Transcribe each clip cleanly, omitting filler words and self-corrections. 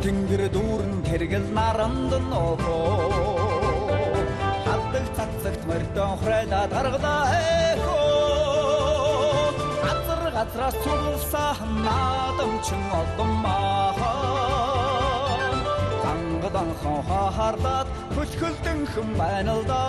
тэнгэр дүүрэн тэргэл нарамдан ногоо хаддаг цацагт мордон хурайлаад гаргалаа эхөө газраас цугласан наадамчин олдоммаа гангадан хахарлаад хөлхөлдөнхөн байна л да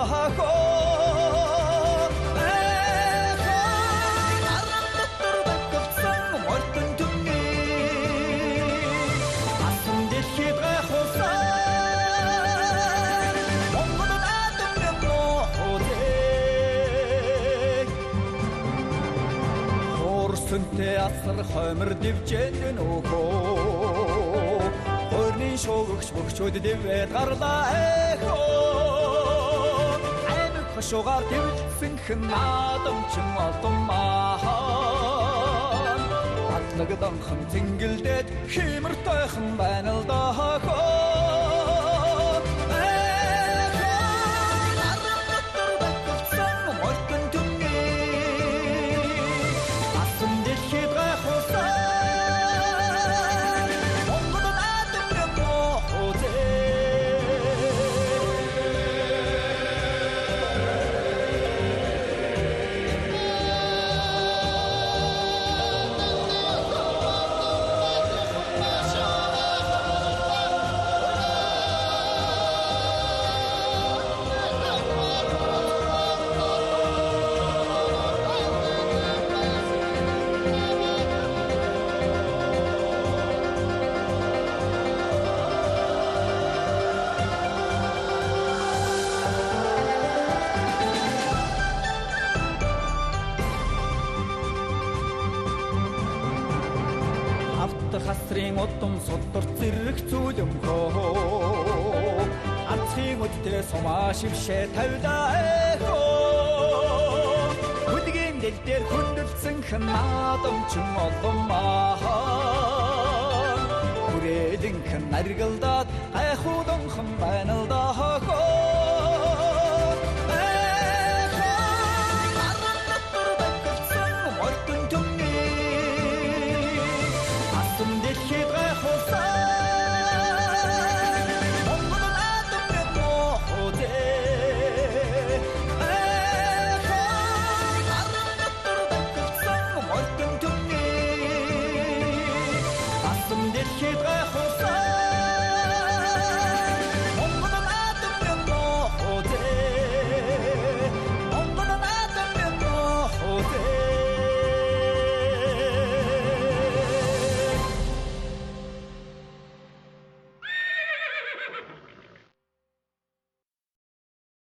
Сүнтэй асар хоймор дэвжэн өгөө Хойрны шогогч бөхчүүд дэвээд гарлаа эхөө Аймаг хошуугаар дэвлсэн хэн наадамчин олдоммаа Атлагдамхан зингэлдээд химэртайхан байна л да Хасрын удам содор зэрэг зүлэмхөө Ацхийн үдтэй сумаа шившээ тавьлаа эхөө Хүдгийн дэл дээр хүндэлсэн хэн наадамчин олдоммаа Хүрээлэн хэн наргалдаад гайхуудан хэн байна л да